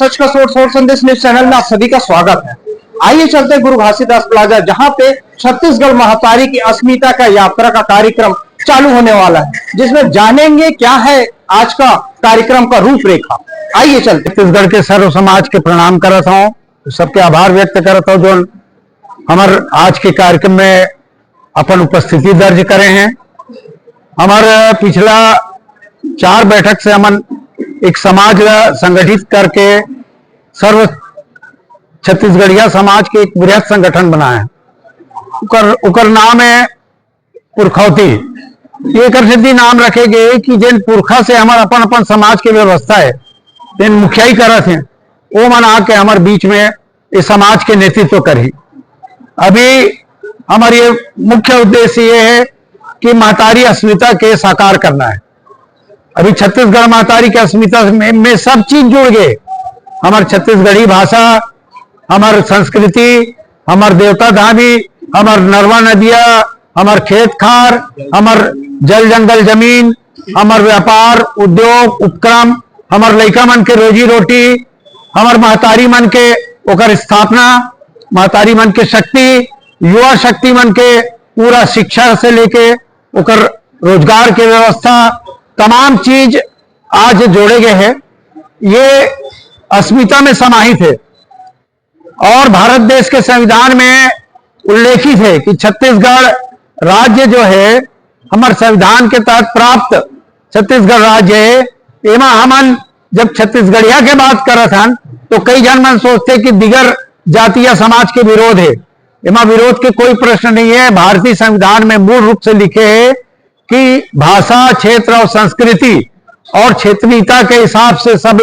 सच का सोर्स और संदेश न्यूज चैनल में आप सभी का स्वागत है। आइए चलते गुरु घासीदास प्लाजा, जहां पे छत्तीसगढ़ महातारी की अस्मिता का यात्रा का कार्यक्रम चालू होने वाला है, जिसमें जानेंगे क्या है आज का कार्यक्रम का रूपरेखा। आइए चलते। छत्तीसगढ़ के सर्व समाज के प्रणाम करता हूँ, सबके आभार व्यक्त करता हूँ जो हमारे आज के कार्यक्रम में अपन उपस्थिति दर्ज करे हैं। हमारे पिछला 4 बैठक से हमन एक समाज संगठित करके सर्व छत्तीसगढ़िया समाज के एक बृहद संगठन बनाए हैं। उकर नाम है पुरखौती। ये कर नाम रखे गए कि जिन पुरखा से हमारे अपन अपन समाज के व्यवस्था है, जिन मुखियाई करत हैं, वो मन आके हमारे बीच में इस समाज के नेतृत्व करी। अभी हमारी मुख्य उद्देश्य ये है कि महतारी अस्मिता के साकार करना है। अभी छत्तीसगढ़ महतारी की अस्मिता में सब चीज जुड़ गए। हमारे छत्तीसगढ़ी भाषा, हमार संस्कृति, हमार देवता धामी, हमार नरवा नदिया, हमार खेत खार, हमार जल जंगल जमीन, हमार व्यापार उद्योग उपक्रम, हमार लइका मन के रोजी रोटी, हमार महतारी मन के ओकर स्थापना, महतारी मन के शक्ति, युवा शक्ति मन के पूरा शिक्षा से लेके ओकर रोजगार के व्यवस्था, तमाम चीज आज जोड़े गए हैं। ये अस्मिता में समाहित है और भारत देश के संविधान में उल्लेखित है कि छत्तीसगढ़ राज्य जो है हमारे संविधान के तहत प्राप्त छत्तीसगढ़ राज्य है। एमा हमन जब छत्तीसगढ़िया के बात करत हन तो कई जन मन सोचते कि दिगर जातीय समाज के विरोध है। एमा विरोध के कोई प्रश्न नहीं है। भारतीय संविधान में मूल रूप से लिखे है कि भाषा, क्षेत्र और संस्कृति और क्षेत्रीयता के हिसाब से सब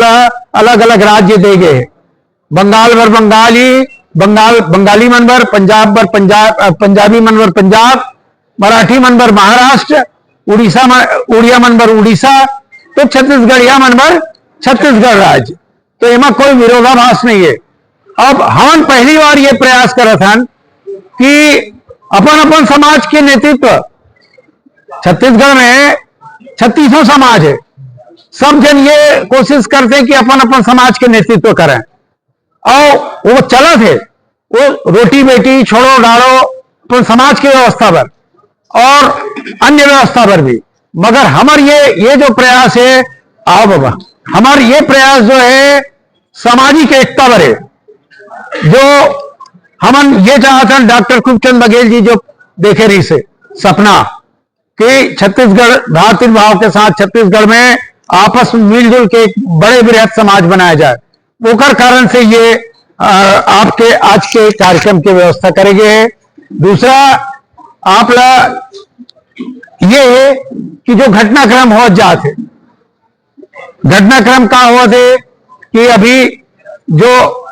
अलग अलग राज्य दे गए। बंगाल बर बंगाली मन बर, पंजाब बर पंजाबी मन बर पंजाब, मराठी मन बर महाराष्ट्र, उड़िया मन बर उड़ीसा, तो छत्तीसगढ़िया मन बर छत्तीसगढ़ राज्य। तो एमा कोई विरोधाभास नहीं है। अब हम पहली बार ये प्रयास करत हन कि अपन अपन समाज के नेतृत्व, छत्तीसगढ़ में 3600 समाज है, सब जन ये कोशिश करते हैं कि अपन अपन समाज के नेतृत्व करें। और वो चलत है, वो रोटी बेटी छोड़ो डालो अपन समाज की व्यवस्था पर और अन्य व्यवस्था पर भी। मगर हमार ये जो प्रयास है, आओ बाबा, हमार ये प्रयास जो है सामाजिक एकता पर है। जो हमन ये चाहते हैं, डॉक्टर खूबचंद बघेल जी जो देखे रही से सपना कि छत्तीसगढ़ भ्रातृभाव के साथ छत्तीसगढ़ में आपस में मिलजुल के एक बड़े बृहद समाज बनाया जाए, ओकर कारण से ये आपके आज के कार्यक्रम की व्यवस्था करेंगे। दूसरा आपला ये है कि जो घटनाक्रम हो जाते, घटनाक्रम का हुआ थे कि अभी जो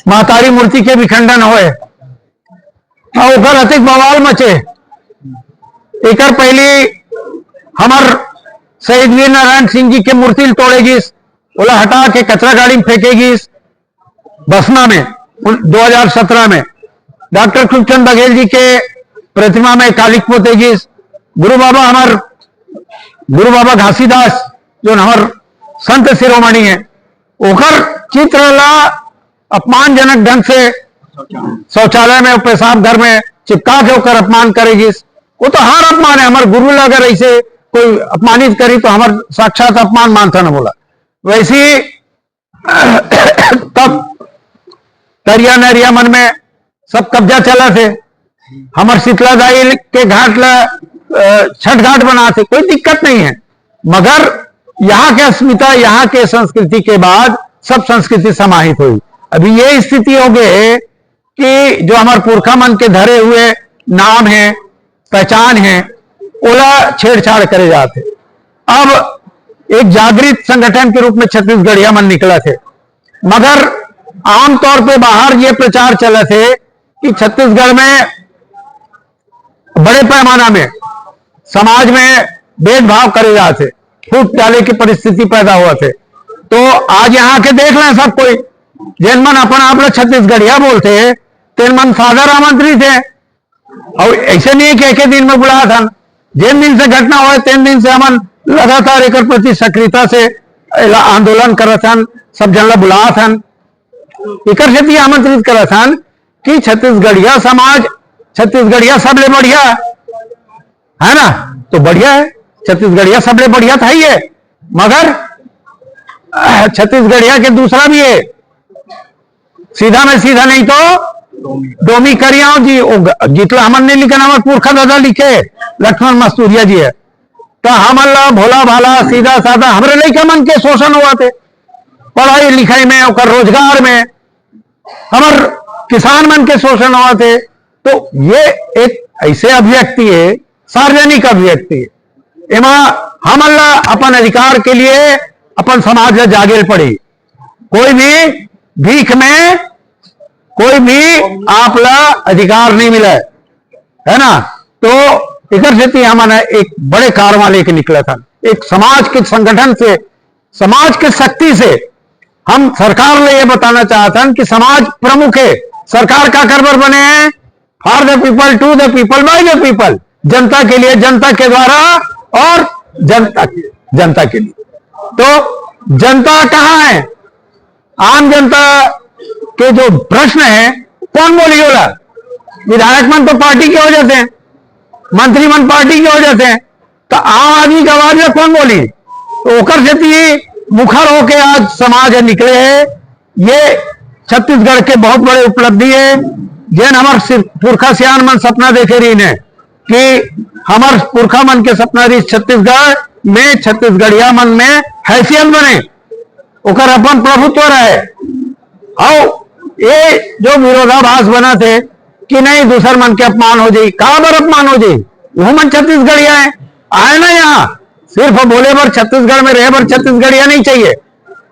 महतारी मूर्ति के विखंडन होए और ओकर अतिक बवाल मचे। एक पहले हमार शहीद वीर नारायण सिंह जी के मूर्ति तोड़ेगी, ओला हटा के कचरा गाड़ी में फेंकेगी। बसना में 2017 में डॉक्टर खूबचंद बघेल जी के प्रतिमा में कालिक पोतेगी। गुरु बाबा घासीदास जो हमार संत शिरोमणि है, ओकर चित्र ला अपमानजनक ढंग से शौचालय में, पेशाब घर में चिपका के ओकर अपमान करेगी। वो तो हर अपमान है। हमारे गुरु अगर ऐसे कोई अपमानित करी तो हमार साक्षात अपमान मानता न बोला। वैसे तब तरिया नरिया मन में सब कब्जा चला थे। हमार शीतला दाई के घाट ला छठ घाट बनाते, कोई दिक्कत नहीं है। मगर यहाँ के अस्मिता, यहाँ के संस्कृति के बाद सब संस्कृति समाहित हुई। अभी ये स्थिति हो गई कि जो हमारे पुरखा मन के धरे हुए नाम है, पहचान है, ओला छेड़छाड़ करे जाते। अब एक जागृत संगठन के रूप में छत्तीसगढ़िया मन निकला थे। मगर आमतौर पे बाहर ये प्रचार चला थे कि छत्तीसगढ़ में बड़े पैमाना में समाज में भेदभाव करे जाते, फूट डाले की परिस्थिति पैदा हुआ थे। तो आज यहाँ के देख लें सब कोई, जिन मन अपन आप लोग छत्तीसगढ़िया बोलते हैं, तेन मन सादर आमंत्रित है। और ऐसे नहीं है कि एक दिन में बुलाया था। जिन दिन से घटना हुआ 3 दिन से हमन लगातार एक प्रति सक्रियता से आंदोलन करत हन, सब जन ला बुलाया था, इकर से आमंत्रित करा था कि छत्तीसगढ़िया समाज, छत्तीसगढ़िया सबले बढ़िया है ना, तो बढ़िया है, छत्तीसगढ़िया सबले बढ़िया था ही है, मगर छत्तीसगढ़िया के दूसरा भी है, सीधा में सीधा नहीं तो डोमी करियाओ जी, जितला हमन ने लिखा हमारे पुरखा दादा लिखे लक्ष्मण मस्तूरिया जी है, तो हमन ला भोला भाला सीधा साधा हमारे लड़का मन के शोषण हुआ थे, पढ़ाई लिखाई में और रोजगार में हमार किसान मन के शोषण हुआ थे। तो ये एक ऐसे अभिव्यक्ति है, सार्वजनिक अभिव्यक्ति है, एमा हमन ला अपन अधिकार के लिए अपन समाज ला जागे पड़ी, कोई भी भीख में कोई भी आप ला अधिकार नहीं मिला है ना। तो इधर से हमने एक बड़े कारवा लेके निकला था, एक समाज के संगठन से, समाज के शक्ति से हम सरकार ने ये बताना चाहते हैं कि समाज प्रमुख है, सरकार का करबर बने हैं, for the people, to the people, by the people, जनता के लिए, जनता के द्वारा और जनता के लिए। तो जनता कहां है? आम जनता के जो प्रश्न है कौन बोली होला? विधायक मन तो पार्टी के हो जाते हैं, मंत्री मन पार्टी के हो जाते हैं, तो आम आदमी की आवाज में कौन बोली? तो ओकर से मुखर होके आज समाज निकले है। ये छत्तीसगढ़ के बहुत बड़े उपलब्धि है, जिन हमारे पुरखा सियान मन सपना देखे रही ने कि हमार पुरखा मन के सपना रही छत्तीसगढ़ में, छत्तीसगढ़िया मन में हैसियत बने, ओकर अपन प्रभुत्व रहे। और ये जो विरोधाभास बना थे कि नहीं दूसर मन के अपमान हो जाए, कहां पर अपमान हो जाए? वो मन छत्तीसगढ़िया है, आए ना यहाँ सिर्फ बोले पर छत्तीसगढ़ में रहे पर छत्तीसगढ़िया नहीं चाहिए।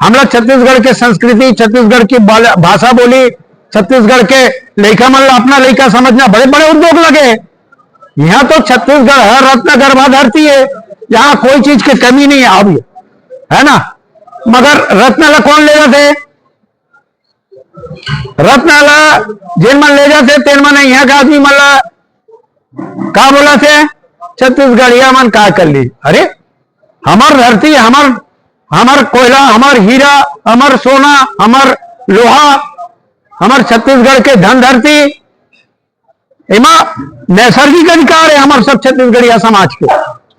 हम लोग छत्तीसगढ़ के संस्कृति, छत्तीसगढ़ की भाषा बोली, छत्तीसगढ़ के लड़का मन अपना लड़का समझना, बड़े बड़े उद्योग लगे। यहाँ तो छत्तीसगढ़ है रत्न गर्भा धरती है, यहाँ कोई चीज की कमी नहीं है, अब है ना। मगर रत्न ला कौन ले जाते? रत्न ला जिन मन ले जाते तेन मन यहाँ का आदमी मन ला का बोला थे? छत्तीसगढ़िया मन का कर ली? अरे हमार धरती, हमार कोयला, हमार हीरा, हमार सोना, हमार लोहा, हमार छत्तीसगढ़ के धन धरती, इमा नैसर्गिक अधिकार है हमारे सब छत्तीसगढ़िया समाज के।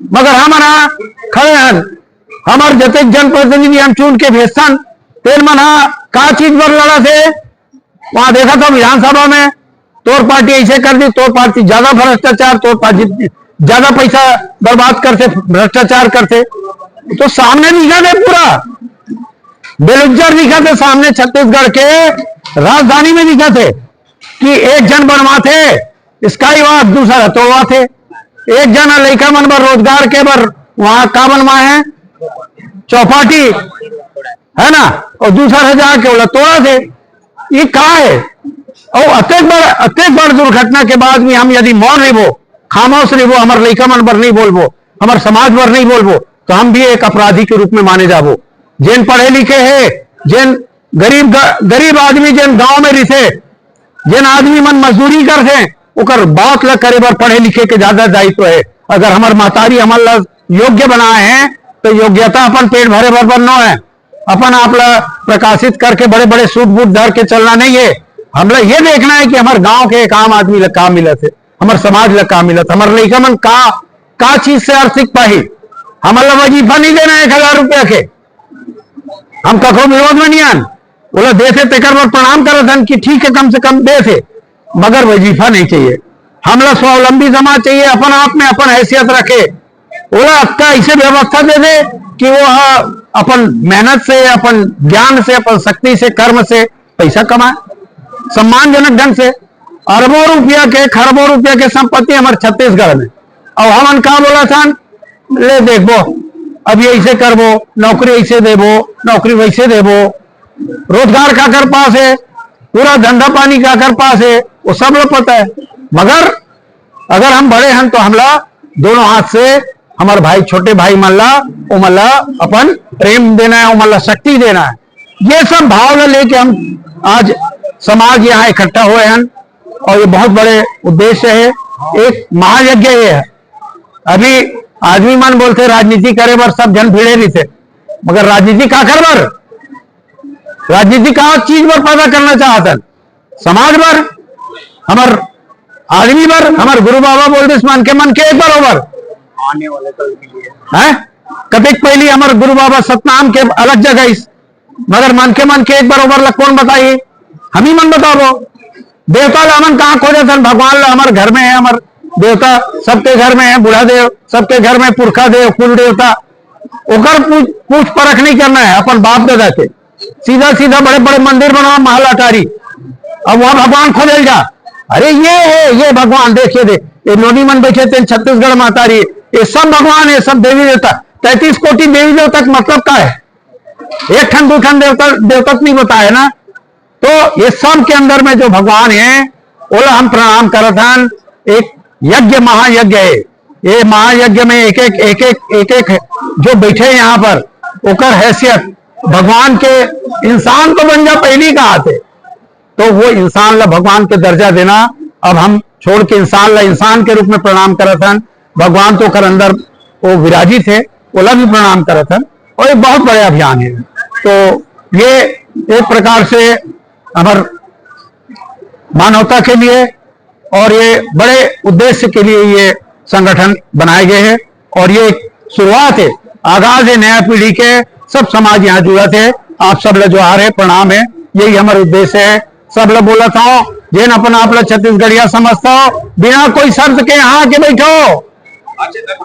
मगर हमारा खड़े हैं, हमार जते जनप्रतिनिधि हम चुन के भेजतन, तेल मना का चीज पर लड़ा थे? वहां देखा था विधानसभा में, तोर पार्टी ऐसे कर दी, तोर पार्टी ज्यादा भ्रष्टाचार, तोर पार्टी ज्यादा पैसा बर्बाद करते, भ्रष्टाचार करते। तो सामने दिखा थे, पूरा बेलुज्जर दिखा थे सामने, छत्तीसगढ़ के राजधानी में दिखा थे कि एक जन बनवा थे स्काई वॉक, दूसरा तोड़वा थे। एक जन लड़का मन बर रोजगार के बर वहां का बनवा है चौपाटी, है ना, और दूसरा जाके बोला तोड़ा थे। ये कहा है? और अत्यंत बड़ दुर्घटना के बाद भी हम यदि मौन रहो, खामोश रहो, हमारे लड़का मन बर नहीं बोलबो, हमारे समाज बर नहीं बोलबो, तो हम भी एक अपराधी के रूप में माने जाबो। जिन पढ़े लिखे है, जिन गरीब आदमी जिन गांव में रहते, जिन आदमी मन मजदूरी करते, ओकर बात ला करे बर पढ़े लिखे के ज्यादा दायित्व है। अगर हमार महतारी हमारे योग्य बनाए हैं तो योग्यता अपन पेट भरे भर बनना है, अपन आप ला प्रकाशित करके बड़े बड़े सूट बूट धर के चलना नहीं है। हमला ये देखना है कि हमारे गांव के एक आम आदमी ला का मिलत है, हमारे समाज ला का मिलत, हमारे लड़का मन का चीज से आर्थिक पाही। हमारा वजीफा नहीं देना 1000 रुपया के, हम कखो विरोध में नहीं आन, बोला देते तेकर पर प्रणाम करत कि ठीक है कम से कम दे थे, मगर वजीफा नहीं चाहिए। हमला स्वावलंबी समाज चाहिए, अपन आप में अपन हैसियत रखे। बोला आपका ऐसे व्यवस्था दे दे कि वो अपन मेहनत से, अपन ज्ञान से, अपन शक्ति से, कर्म से पैसा कमाए सम्मानजनक ढंग से। अरबों रुपया के, खरबों रुपया के संपत्ति हमारे छत्तीसगढ़ में, और हमन का बोला था ले देखबो अभी ऐसे करबो, नौकरी ऐसे देबो, नौकरी वैसे देबो, रोजगार का कर पास है, पूरा धंधा पानी का कर पास है, वो सब लोग पता है। मगर अगर हम बड़े हैं तो हमला दोनों हाथ से हमारे भाई, छोटे भाई मल्ला, वो मल्ला अपन प्रेम देना है, वो मल्ला शक्ति देना है। ये सब भाव लेके हम आज समाज यहाँ इकट्ठा हुए हैं, और ये बहुत बड़े उद्देश्य है, एक महायज्ञ है। अभी आदमी मन बोलते राजनीति करे बर सब जन भिड़े नहीं थे, मगर राजनीति का कर बर? राजनीति का चीज पर पैदा करना चाहतन, समाज पर, हमार आदमी पर, हमार गुरु बाबा बोल दिस मन के एक बरोबर आने वाले कल के लिए है। कतिक पहली हमार गुरु बाबा सतनाम के अलग जगह इस, मगर मन के एक बरोबर लग कौन बताइए, हम ही मन बताओ। देवता हमन कहाँ खोजे थे, भगवान हमारे घर में है, हमारे देवता सबके घर में है, बूढ़ा देव सबके घर में, पुरखा देव, कुल देवता, ओकर पूछ परख नहीं करना है अपन बाप दादा के। सीधा सीधा बड़े बड़े मंदिर बनाओ, महल अटारी, अब वहां भगवान खोजल जा, अरे ये है, ये भगवान देखिए दे, ये नोनी मन बैठे थे छत्तीसगढ़ मातारी, ये सब भगवान है, सब देवी देवता, 33 कोटि देवी देवता का मतलब क्या है, एक ठन दो ठन देवता नहीं बताए ना। तो ये सब के अंदर में जो भगवान है ओला हम प्रणाम करत हन। एक यज्ञ महायज्ञ है, ये महायज्ञ में एक एक जो बैठे यहाँ पर ओकर हैसियत भगवान के, इंसान तो बन जा पहली कहा थे, तो वो इंसान ला भगवान के दर्जा देना अब हम छोड़ के इंसान ला इंसान के रूप में प्रणाम करत हन। भगवान तो कर अंदर वो विराजित है, ओला भी प्रणाम करत हन, और ये बहुत बड़े अभियान है। तो ये एक प्रकार से हमार मानवता के लिए और ये बड़े उद्देश्य के लिए ये संगठन बनाए गए हैं, और ये शुरुआत है, आगाज है नया पीढ़ी के, सब समाज यहाँ जुड़ा थे। आप सब लोग जो आ रहे प्रणाम है, यही हमारा उद्देश्य है। सब लोग बोला था जेन अपन आप लोग छत्तीसगढ़िया समझता हो, बिना कोई शर्त के यहाँ के बैठो,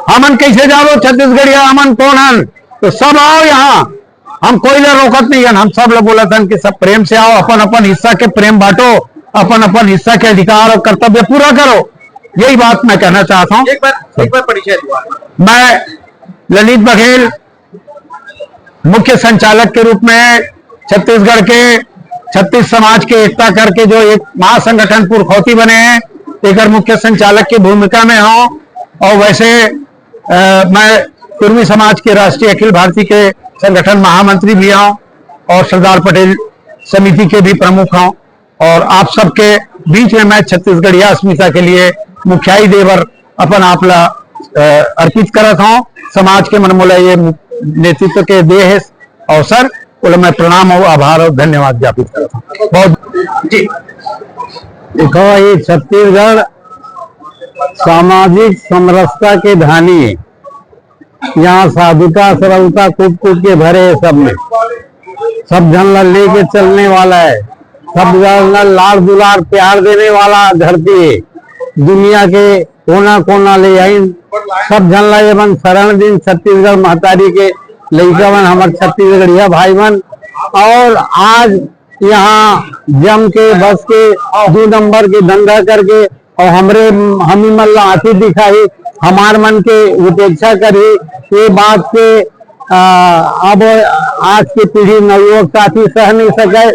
हमन कैसे जाओ छत्तीसगढ़िया, हमन कौन हन, तो सब आओ यहाँ, हम कोई ले रोकत नहीं है। हम सब लोग बोला था कि सब प्रेम से आओ, अपन अपन हिस्सा के प्रेम बांटो, अपन अपन हिस्सा के अधिकार और कर्तव्य पूरा करो, यही बात मैं कहना चाहता हूँ। एक बार परिचय दुआ। मैं ललित बघेल मुख्य संचालक के रूप में छत्तीसगढ़ के 36 समाज के एकता करके जो एक महासंगठन पुरखौती बने हैं, एक मुख्य संचालक की भूमिका में हूँ। और वैसे मैं कुर्मी समाज के राष्ट्रीय अखिल भारतीय के संगठन महामंत्री भी हूँ, और सरदार पटेल समिति के भी प्रमुख हूँ, और आप सबके बीच में मैं छत्तीसगढ़िया अस्मिता के लिए मुखियाई देवर अपन आपला अर्पित करत हूँ। समाज के मनमोला ये नेतृत्व के दे है अवसर, बोले मैं प्रणाम और आभार और धन्यवाद ज्ञापित करता हूँ बहुत जी। देखो, ये छत्तीसगढ़ सामाजिक समरसता के धानी है, यहाँ साधुता सरलता कूट कूट के भरे है, सब में सब जन लेके चलने वाला है, सब जन लाड़ दुलार प्यार देने वाला धरती है, दुनिया के कोना कोना ले आई सब जन ला मन शरण दिन छत्तीसगढ़ महतारी के लइका मन, हमारे छत्तीसगढ़िया भाई मन, और आज यहाँ जम के बस के 2 नंबर के धंधा करके और हमी मन ला आंखी दिखाई, हमार मन के उपेक्षा करी, ये बात के अब आज की पीढ़ी नवयुवक साथी सह नहीं सके,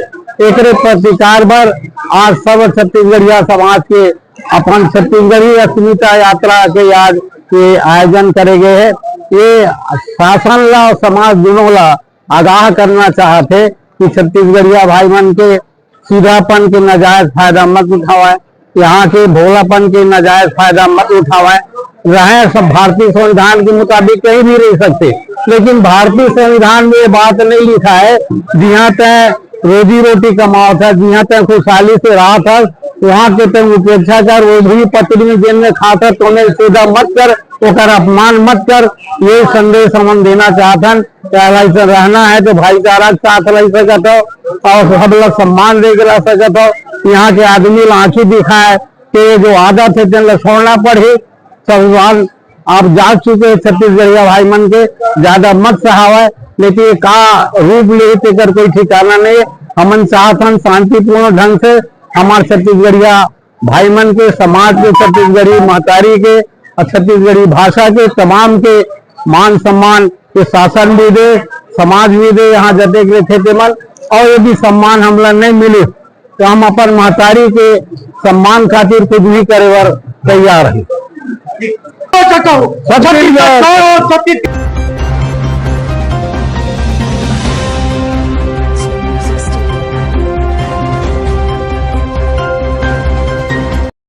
एक प्रतिकार पर आज सब छत्तीसगढ़िया समाज के अपन छत्तीसगढ़ी अस्मिता यात्रा के याद के आयोजन करे गए है। ये शासन ला और समाज दोनों ला आगाह करना चाहते कि छत्तीसगढ़िया भाई मन के सीधापन के नाजायज फायदा मत उठावाए, यहाँ के भोलापन के नाजायज फायदा मत उठावाए। रहे सब भारतीय संविधान के मुताबिक कहीं भी रह सकते, लेकिन भारतीय संविधान में ये बात नहीं लिखा है जहाँ तय रोजी रोटी कमाओ था, जहाँ तय खुशहाली से रहा था, वहाँ के तय उपेक्षा कर, वो भी पत्नी जेल में खाता तो उन्हें सीधा मत कर, ओकर अपमान मत कर, ये संदेश हम देना चाहतन। ऐसा रहना है तो भाईचारा के साथ रह सकत हो और सब लोग सम्मान दे के रह सकत हो। यहाँ के आदमी आंखी दिखाए कि जो आदत है तेन छोड़ना पड़े। सवाल आप जाग चुके हैं छत्तीसगढ़िया भाई मन के, ज्यादा मत सहावे, लेकिन का रूप ले तेकर कोई ठिकाना नहीं है। हमन चाहतन शांतिपूर्ण ढंग से हमारे छत्तीसगढ़िया भाई मन के, समाज के, छत्तीसगढ़ी महतारी के और छत्तीसगढ़ी भाषा के तमाम के मान सम्मान के शासन भी दे, समाज भी दे, यहाँ जते के थे मन, और ये भी सम्मान हमला नहीं मिले तो हम अपन महतारी के सम्मान खातिर कुछ भी करे बर तैयार है। छत्तीसगढ़